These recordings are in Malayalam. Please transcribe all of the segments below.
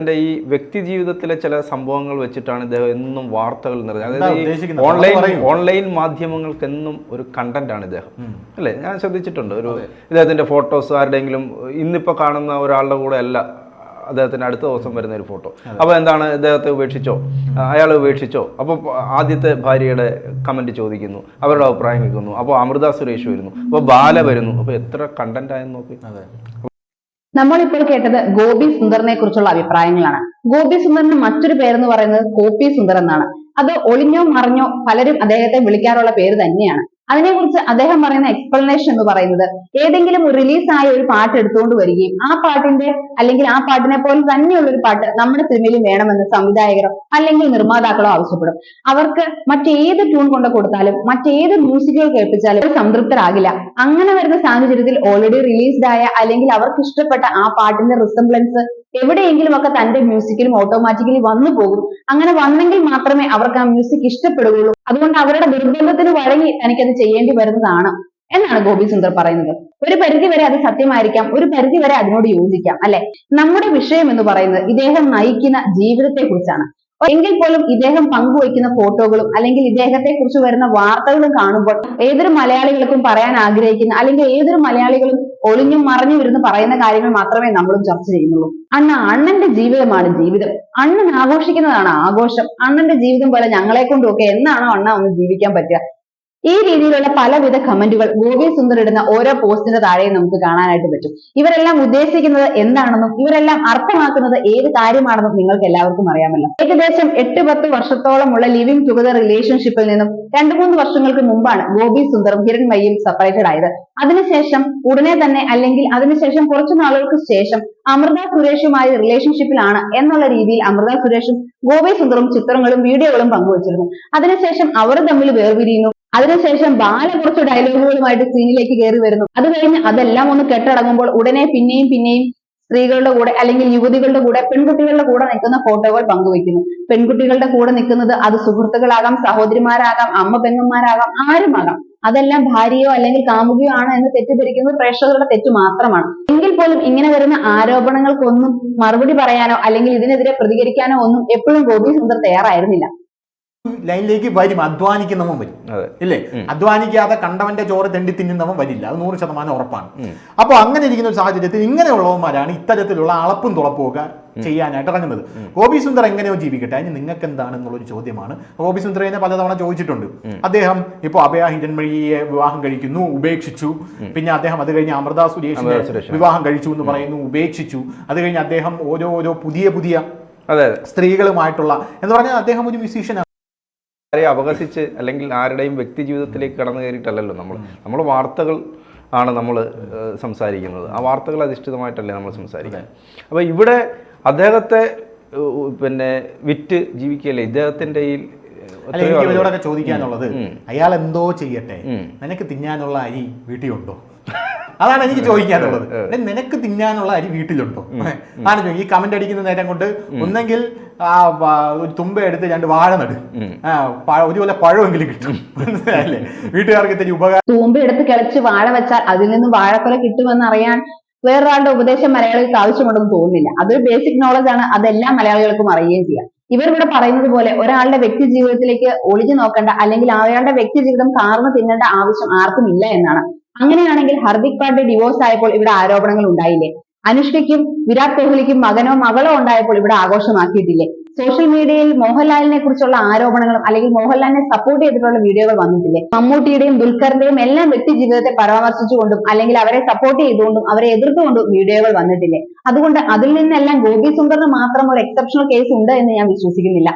ഈ വ്യക്തി ജീവിതത്തിലെ ചില സംഭവങ്ങൾ വെച്ചിട്ടാണ് ഇദ്ദേഹം എന്നും വാർത്തകൾ നിറഞ്ഞത്. അതായത് ഓൺലൈൻ മാധ്യമങ്ങൾക്ക് എന്നും ഒരു കണ്ടന്റ് ആണ് ഇദ്ദേഹം, അല്ലേ? ഞാൻ ശ്രദ്ധിച്ചിട്ടുണ്ട്. ഒരു ഇദ്ദേഹത്തിന്റെ ഫോട്ടോസ് ആരുടെയെങ്കിലും ഇന്നിപ്പോ കാണുന്ന ഒരാളുടെ കൂടെ അല്ല അദ്ദേഹത്തിന് അടുത്ത ദിവസം വരുന്ന ഒരു ഫോട്ടോ. അപ്പോൾ എന്താണ്, ഇദ്ദേഹത്തെ ഉപേക്ഷിച്ചോ, അയാൾ ഉപേക്ഷിച്ചോ? അപ്പോൾ ആദ്യത്തെ ഭാര്യയുടെ കമന്റ് ചോദിക്കുന്നു, അവരുടെ അഭിപ്രായം കേൾക്കുന്നു. അപ്പോൾ അമൃത സുരേഷ് വരുന്നു, അപ്പോൾ ബാല വരുന്നു. അപ്പോൾ എത്ര കണ്ടന്റ് ആയെന്ന് നോക്കി. നമ്മളിപ്പോൾ കേട്ടത് ഗോപി സുന്ദറിനെ കുറിച്ചുള്ള അഭിപ്രായങ്ങളാണ്. ഗോപി സുന്ദറിന് മറ്റൊരു പേരെന്ന് പറയുന്നത് കോപ്പി സുന്ദർ എന്നാണ്. അത് ഒളിഞ്ഞോ മറിഞ്ഞോ പലരും അദ്ദേഹത്തെ വിളിക്കാറുള്ള പേര് തന്നെയാണ്. അതിനെക്കുറിച്ച് അദ്ദേഹം പറയുന്ന എക്സ്പ്ലനേഷൻ എന്ന് പറയുന്നത്, ഏതെങ്കിലും റിലീസായ ഒരു പാട്ട് എടുത്തുകൊണ്ട് വരികയും ആ പാട്ടിന്റെ അല്ലെങ്കിൽ ആ പാട്ടിനെ പോലെ തന്നെയുള്ള ഒരു പാട്ട് നമ്മുടെ സിനിമയിൽ വേണമെന്ന് സംവിധായകരോ അല്ലെങ്കിൽ നിർമ്മാതാക്കളോ ആവശ്യപ്പെടും. അവർക്ക് മറ്റേത് ട്യൂൺ കൊണ്ട് കൊടുത്താലും മറ്റേത് മ്യൂസിക്കുകൾ കേൾപ്പിച്ചാലും സംതൃപ്തരാകില്ല. അങ്ങനെ വരുന്ന സാഹചര്യത്തിൽ ഓൾറെഡി റിലീസ്ഡ് ആയ അല്ലെങ്കിൽ അവർക്ക് ഇഷ്ടപ്പെട്ട ആ പാട്ടിന്റെ റിസംബ്ലൻസ് എവിടെയെങ്കിലും ഒക്കെ തന്റെ മ്യൂസിക്കിലും ഓട്ടോമാറ്റിക്കലി വന്നു പോകും. അങ്ങനെ വന്നെങ്കിൽ മാത്രമേ അവർക്ക് ആ മ്യൂസിക് ഇഷ്ടപ്പെടുകയുള്ളൂ. അതുകൊണ്ട് അവരുടെ നിർബന്ധത്തിന് വഴങ്ങി തനിക്കത് ചെയ്യേണ്ടി വരുന്നതാണ് എന്നാണ് ഗോപി സുന്ദർ പറയുന്നത്. ഒരു പരിധി വരെ അത് സത്യമായിരിക്കാം, ഒരു പരിധി വരെ അതിനോട് യോജിക്കാം, അല്ലെ? നമ്മുടെ വിഷയം എന്ന് പറയുന്നത് ഇദ്ദേഹം നയിക്കുന്ന ജീവിതത്തെ കുറിച്ചാണ്. എങ്കിൽ പോലും ഇദ്ദേഹം പങ്കുവയ്ക്കുന്ന ഫോട്ടോകളും അല്ലെങ്കിൽ ഇദ്ദേഹത്തെ കുറിച്ച് വരുന്ന വാർത്തകളും കാണുമ്പോൾ ഏതൊരു മലയാളികൾക്കും പറയാൻ ആഗ്രഹിക്കുന്ന അല്ലെങ്കിൽ ഏതൊരു മലയാളികളും ഒളിഞ്ഞും മറിഞ്ഞു വരുന്ന പറയുന്ന കാര്യങ്ങൾ മാത്രമേ നമ്മളും ചർച്ച ചെയ്യുന്നുള്ളൂ. അണ്ണന്റെ ജീവിതമാണ് ജീവിതം, അണ്ണൻ ആഘോഷിക്കുന്നതാണ് ആഘോഷം. അണ്ണന്റെ ജീവിതം പോലെ ഞങ്ങളെ കൊണ്ടൊക്കെ എന്നാണോ അണ്ണ ഒന്ന് ജീവിക്കാൻ പറ്റുക? ഈ രീതിയിലുള്ള പലവിധ കമന്റുകൾ ഗോപി സുന്ദർ ഇടുന്ന ഓരോ പോസ്റ്റിന്റെ താഴെയും നമുക്ക് കാണാനായിട്ട് പറ്റും. ഇവരെല്ലാം ഉദ്ദേശിക്കുന്നത് എന്താണെന്നും ഇവരെല്ലാം അർത്ഥമാക്കുന്നത് ഏത് കാര്യമാണെന്നും നിങ്ങൾക്ക് എല്ലാവർക്കും അറിയാമല്ലോ. ഏകദേശം 8-10 വർഷത്തോളമുള്ള ലിവിംഗ് ടുഗദർ റിലേഷൻഷിപ്പിൽ നിന്നും 2-3 വർഷങ്ങൾക്ക് മുമ്പാണ് ഗോപി സുന്ദറും ഹിരൺമയിയും സെപ്പറേറ്റഡ് ആയത്. അതിനുശേഷം ഉടനെ തന്നെ അല്ലെങ്കിൽ അതിനുശേഷം കുറച്ചു നാളുകൾക്ക് ശേഷം അമൃത സുരേഷുമായി റിലേഷൻഷിപ്പിലാണ് എന്നുള്ള രീതിയിൽ അമൃത സുരേഷും ഗോപി സുന്ദറും ചിത്രങ്ങളും വീഡിയോകളും പങ്കുവച്ചിരുന്നു. അതിനുശേഷം അവർ തമ്മിൽ വേർപിരിയുന്നു. അതിനുശേഷം ബാല കുറച്ച് ഡയലോഗുകളുമായിട്ട് സീനിലേക്ക് കയറി വരുന്നു. അത് കഴിഞ്ഞ് അതെല്ലാം ഒന്ന് കെട്ടടങ്ങുമ്പോൾ ഉടനെ പിന്നെയും സ്ത്രീകളുടെ കൂടെ അല്ലെങ്കിൽ യുവതികളുടെ കൂടെ പെൺകുട്ടികളുടെ കൂടെ നിൽക്കുന്ന ഫോട്ടോകൾ പങ്കുവെക്കുന്നു. പെൺകുട്ടികളുടെ കൂടെ നിൽക്കുന്നത് അത് സുഹൃത്തുക്കളാകാം, സഹോദരിമാരാകാം, അമ്മ പെങ്ങന്മാരാകാം, ആരുമാകാം. അതെല്ലാം ഭാര്യയോ അല്ലെങ്കിൽ കാമുകിയോ ആണ് എന്ന് തെറ്റിദ്ധരിക്കുന്നത് പ്രേക്ഷകരുടെ തെറ്റ് മാത്രമാണ്. എങ്കിൽ പോലും ഇങ്ങനെ വരുന്ന ആരോപണങ്ങൾക്കൊന്നും മറുപടി പറയാനോ അല്ലെങ്കിൽ ഇതിനെതിരെ പ്രതികരിക്കാനോ ഒന്നും എപ്പോഴും ഗോപി സുന്ദർ തയ്യാറായിരുന്നില്ല. ലൈനിലേക്ക് വരും, അധ്വാനിക്കുന്നവൻ വരും, ഇല്ലേ? അധ്വാനിക്കാതെ കണ്ടവന്റെ ചോറ് തെണ്ടി തിന്നുന്നവൻ വരില്ല, അത് 100% ഉറപ്പാണ്. അപ്പോൾ അങ്ങനെ ഇരിക്കുന്ന ഒരു സാഹചര്യത്തിൽ ഇങ്ങനെയുള്ളവന്മാരാണ് ഇത്തരത്തിലുള്ള അളപ്പും തുളപ്പും ഒക്കെ ചെയ്യാനായിട്ട് ഇറങ്ങുന്നത്. ഗോപി സുന്ദർ എങ്ങനെയോ ജീവിക്കട്ടെ, അതിന് നിങ്ങൾക്ക് എന്താണെന്നുള്ളൊരു ചോദ്യമാണ്. ഗോപി സുന്ദറിനെ പലതവണ ചോദിച്ചിട്ടുണ്ട്. അദ്ദേഹം ഇപ്പോൾ അഭയ ഹിരൺമഴിയെ വിവാഹം കഴിക്കുന്നു, ഉപേക്ഷിച്ചു. പിന്നെ അദ്ദേഹം അത് കഴിഞ്ഞ് അമൃത സുരേഷിനെ വിവാഹം കഴിച്ചു എന്ന് പറയുന്നു, ഉപേക്ഷിച്ചു. അത് കഴിഞ്ഞ് അദ്ദേഹം ഓരോ പുതിയ സ്ത്രീകളുമായിട്ടുള്ള എന്ന് പറഞ്ഞാൽ അദ്ദേഹം ഒരു മ്യൂസീഷ്യനാണ്. ആരെ അപകസിച്ച് അല്ലെങ്കിൽ ആരുടെയും വ്യക്തി ജീവിതത്തിലേക്ക് കടന്നു കയറിയിട്ടല്ലല്ലോ നമ്മൾ വാർത്തകൾ ആണ് നമ്മൾ സംസാരിക്കുന്നത്. ആ വാർത്തകൾ അധിഷ്ഠിതമായിട്ടല്ലേ നമ്മൾ സംസാരിക്കുന്നത്. അപ്പോൾ ഇവിടെ അദ്ദേഹത്തെ വിറ്റ് ജീവിക്കല്ലേ ഇദ്ദേഹത്തിൻ്റെ ഈ ഇവരോടൊക്കെ ചോദിക്കാനുള്ളത്, അയാൾ എന്തോ ചെയ്യട്ടെ, നിനക്ക് തിന്നാനുള്ള അരി വീട്ടിലുണ്ടോ? അതാണ് എനിക്ക് ചോദിക്കാനുള്ളത്. നിനക്ക് തിന്നാനുള്ള അരി വീട്ടിലുണ്ടോ? ആണ് ഈ കമന്റ് അടിക്കുന്ന നേരം കൊണ്ട് ഒന്നെങ്കിൽ ഒരു തുമ്പ എടുത്ത് 2 വാഴ നട്, ഒരുപോലെ പഴമെങ്കിലും കിട്ടും, മനസ്സിലായില്ലേ? വീട്ടുകാർക്ക് ഇത്തിരി ഉപകാരം. തൂമ്പ എടുത്ത് കിളച്ച് വാഴ വെച്ചാൽ അതിൽ നിന്നും വാഴക്കൊല കിട്ടുമെന്ന് അറിയാൻ വേറൊരാളുടെ ഉപദേശം മലയാളികൾക്ക് ആവശ്യമുണ്ടെന്ന് തോന്നുന്നില്ല. അതൊരു ബേസിക് നോളജ് ആണ്, അതെല്ലാം മലയാളികൾക്കും അറിയുകയും ചെയ്യാം. ഇവരിവിടെ പറയുന്നത് പോലെ ഒരാളുടെ വ്യക്തി ജീവിതത്തിലേക്ക് ഒളിഞ്ഞു നോക്കേണ്ട അല്ലെങ്കിൽ അയാളുടെ വ്യക്തി ജീവിതം കാർന്ന് തിന്നേണ്ട ആവശ്യം ആർക്കും ഇല്ല എന്നാണ്. അങ്ങനെയാണെങ്കിൽ ഹർദിക് പാണ്ഡ്യ ഡിവോഴ്സ് ആയപ്പോൾ ഇവിടെ ആരോപണങ്ങൾ ഉണ്ടായില്ലേ? അനുഷ്കയ്ക്കും വിരാട് കോഹ്ലിക്കും മകനോ മകളോ ഉണ്ടായപ്പോൾ ഇവിടെ ആഘോഷമാക്കിയിട്ടില്ലേ? സോഷ്യൽ മീഡിയയിൽ മോഹൻലാലിനെ കുറിച്ചുള്ള ആരോപണങ്ങളും അല്ലെങ്കിൽ മോഹൻലാലിനെ സപ്പോർട്ട് ചെയ്തിട്ടുള്ള വീഡിയോകൾ വന്നിട്ടില്ലേ? മമ്മൂട്ടിയുടെയും ദുൽഖറിന്റെയും എല്ലാം വ്യക്തി ജീവിതത്തെ പരാമർശിച്ചുകൊണ്ടും അല്ലെങ്കിൽ അവരെ സപ്പോർട്ട് ചെയ്തുകൊണ്ടും അവരെ എതിർത്തുകൊണ്ടും വീഡിയോകൾ വന്നിട്ടില്ലേ? അതുകൊണ്ട് അതിൽ നിന്നെല്ലാം ഗോപി സുന്ദറിന് മാത്രം ഒരു എക്സെപ്ഷണൽ കേസ് ഉണ്ട് എന്ന് ഞാൻ വിശ്വസിക്കുന്നില്ല.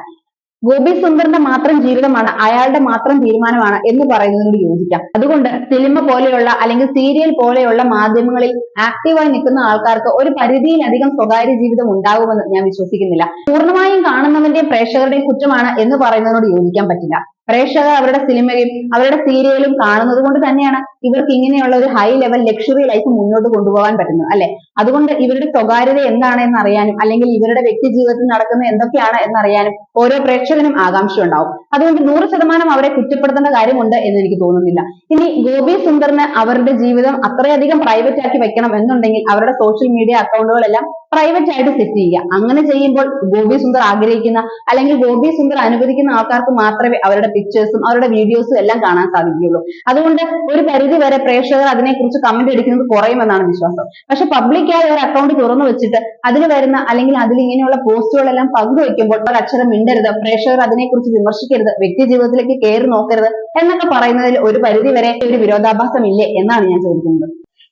ഗോപി സുന്ദറിന്റെ മാത്രം ജീവിതമാണ്, അയാളുടെ മാത്രം തീരുമാനമാണ് എന്ന് പറയുന്നതിനോട് യോജിക്കാം. അതുകൊണ്ട് സിനിമ പോലെയുള്ള അല്ലെങ്കിൽ സീരിയൽ പോലെയുള്ള മാധ്യമങ്ങളിൽ ആക്റ്റീവായി നിൽക്കുന്ന ആൾക്കാർക്ക് ഒരു പരിധിയിലധികം സ്വകാര്യ ജീവിതം ഉണ്ടാകുമെന്ന് ഞാൻ വിശ്വസിക്കുന്നില്ല. പൂർണ്ണമായും കാണുന്നവന്റെയും പ്രേക്ഷകരുടെയും കുറ്റമാണ് എന്ന് പറയുന്നതിനോട് യോജിക്കാൻ പറ്റില്ല. പ്രേക്ഷകർ അവരുടെ സിനിമയും അവരുടെ സീരിയലും കാണുന്നത് കൊണ്ട് തന്നെയാണ് ഇവർക്ക് ഇങ്ങനെയുള്ള ഒരു ഹൈ ലെവൽ ലക്ഷറി ലൈഫ് മുന്നോട്ട് കൊണ്ടുപോകാൻ പറ്റുന്നത് അല്ലെ. അതുകൊണ്ട് ഇവരുടെ സ്വകാര്യത എന്താണ് എന്നറിയാനും അല്ലെങ്കിൽ ഇവരുടെ വ്യക്തി ജീവിതത്തിൽ നടക്കുന്ന എന്തൊക്കെയാണ് എന്നറിയാനും ഓരോ പ്രേക്ഷകനും ആകാംക്ഷ ഉണ്ടാവും. അതുകൊണ്ട് 100% അവരെ കുറ്റപ്പെടുത്തേണ്ട കാര്യമുണ്ട് എന്ന് എനിക്ക് തോന്നുന്നില്ല. ഇനി ഗോപി സുന്ദറിന് അവരുടെ ജീവിതം അത്രയധികം പ്രൈവറ്റ് ആക്കി വെക്കണം എന്നുണ്ടെങ്കിൽ അവരുടെ സോഷ്യൽ മീഡിയ അക്കൗണ്ടുകളെല്ലാം പ്രൈവറ്റ് ആയിട്ട് സെറ്റ് ചെയ്യുക. അങ്ങനെ ചെയ്യുമ്പോൾ ഗോപി സുന്ദർ ആഗ്രഹിക്കുന്ന അല്ലെങ്കിൽ ഗോപി സുന്ദർ അനുവദിക്കുന്ന ആൾക്കാർക്ക് മാത്രമേ അവരുടെ പിക്ചേഴ്സും അവരുടെ വീഡിയോസും എല്ലാം കാണാൻ സാധിക്കുകയുള്ളൂ. അതുകൊണ്ട് ഒരു പരിധി വരെ പ്രേക്ഷകർ അതിനെക്കുറിച്ച് കമന്റ് അടിക്കുന്നത് കുറയുമെന്നാണ് വിശ്വാസം. പക്ഷെ പബ്ലിക്കായി ഒരു അക്കൗണ്ട് തുറന്നു വെച്ചിട്ട് അതിൽ വരുന്ന അല്ലെങ്കിൽ അതിൽ ഇങ്ങനെയുള്ള പോസ്റ്റുകളെല്ലാം പങ്കുവെക്കുമ്പോൾ ഒരു അക്ഷരം മിണ്ടരുത്, പ്രേക്ഷകർ അതിനെക്കുറിച്ച് വിമർശിക്കരുത്, വ്യക്തി ജീവിതത്തിലേക്ക് കയറി നോക്കരുത് എന്നൊക്കെ പറയുന്നതിൽ ഒരു പരിധി വരെ ഒരു വിരോധാഭാസം ഇല്ലേ എന്നാണ് ഞാൻ ചോദിക്കുന്നത്.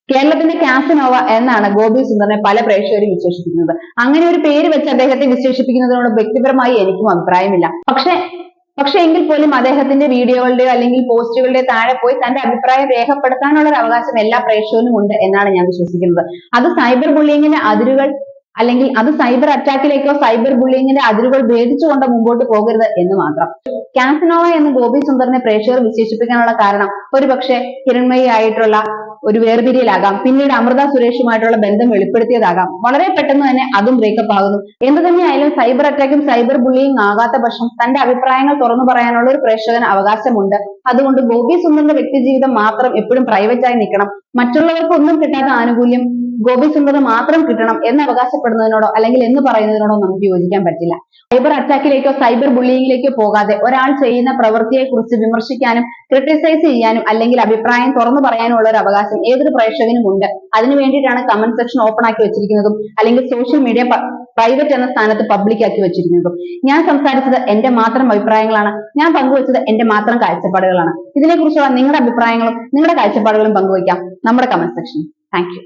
കേരളത്തിന്റെ കാസനോവ എന്നാണ് ഗോപി സുന്ദറിനെ പല പ്രേക്ഷകരും വിശേഷിപ്പിക്കുന്നത്. അങ്ങനെ ഒരു പേര് വെച്ച് അദ്ദേഹത്തെ വിശേഷിപ്പിക്കുന്നതിനോട് വ്യക്തിപരമായി എനിക്കും അഭിപ്രായമില്ല. പക്ഷെ എങ്കിൽ പോലും അദ്ദേഹത്തിന്റെ വീഡിയോകളുടെയോ അല്ലെങ്കിൽ പോസ്റ്റുകളുടെയോ താഴെ പോയി തന്റെ അഭിപ്രായം രേഖപ്പെടുത്താനുള്ള ഒരു അവകാശം എല്ലാ പ്രേക്ഷകനും ഉണ്ട് എന്നാണ് ഞാൻ വിശ്വസിക്കുന്നത്. അത് സൈബർ ബുള്ളിങ്ങിന്റെ അതിരുകൾ അല്ലെങ്കിൽ അത് സൈബർ അറ്റാക്കിലേക്കോ സൈബർ ബുള്ളിങ്ങിന്റെ അതിരുകൾ ഭേദിച്ചുകൊണ്ട് മുമ്പോട്ട് പോകരുത് എന്ന് മാത്രം. കാസനോവ എന്ന് ഗോപി സുന്ദറിനെ പ്രേക്ഷകർ വിശേഷിപ്പിക്കാനുള്ള കാരണം ഒരുപക്ഷെ ഹിരൺമയി ആയിട്ടുള്ള ഒരു വേർപിരിയലാകാം, പിന്നീട് അമൃത സുരേഷുമായിട്ടുള്ള ബന്ധം വെളിപ്പെടുത്തിയതാകാം. വളരെ പെട്ടെന്ന് തന്നെ അതും ബ്രേക്കപ്പ് ആകുന്നു. എന്ത് തന്നെയായാലും സൈബർ അറ്റാക്കും സൈബർ ബുള്ളിയും ആകാത്ത പക്ഷം തന്റെ അഭിപ്രായങ്ങൾ തുറന്നു പറയാനുള്ള ഒരു പ്രേക്ഷകന് അവകാശമുണ്ട്. അതുകൊണ്ട് ഗോപി സുന്ദറിന്റെ വ്യക്തി ജീവിതം മാത്രം എപ്പോഴും പ്രൈവറ്റ് ആയി നിൽക്കണം, മറ്റുള്ളവർക്ക് ഒന്നും കിട്ടാത്ത ആനുകൂല്യം ഗോപി സുന്ദറിന് മാത്രം കിട്ടണം എന്ന് അവകാശപ്പെടുന്നതിനോടോ അല്ലെങ്കിൽ എന്ന് പറയുന്നതിനോടോ നമുക്ക് യോജിക്കാൻ പറ്റില്ല. സൈബർ അറ്റാക്കിലേക്കോ സൈബർ ബുള്ളിങ്ങിലേക്കോ പോകാതെ ഒരാൾ ചെയ്യുന്ന പ്രവൃത്തിയെ കുറിച്ച് വിമർശിക്കാനും ക്രിട്ടിസൈസ് ചെയ്യാനും അല്ലെങ്കിൽ അഭിപ്രായം തുറന്നു പറയാനും ഉള്ള ഒരു അവകാശം ഏതൊരു പ്രേക്ഷകനും ഉണ്ട്. അതിനു വേണ്ടിയിട്ടാണ് കമന്റ് സെക്ഷൻ ഓപ്പൺ ആക്കി വെച്ചിരിക്കുന്നതും അല്ലെങ്കിൽ സോഷ്യൽ മീഡിയ പ്രൈവറ്റ് എന്ന സ്ഥാനത്ത് പബ്ലിക് ആക്കി വെച്ചിരിക്കുന്നതും. ഞാൻ സംസാരിച്ചത് എന്റെ മാത്രം അഭിപ്രായങ്ങളാണ്, ഞാൻ പങ്കുവച്ചത് എന്റെ മാത്രം കാഴ്ചപ്പാടുകളാണ്. ഇതിനെക്കുറിച്ചുള്ള നിങ്ങളുടെ അഭിപ്രായങ്ങളും നിങ്ങളുടെ കാഴ്ചപ്പാടുകളും പങ്കുവയ്ക്കാം നമ്മുടെ കമന്റ് സെക്ഷനിൽ. Thank you.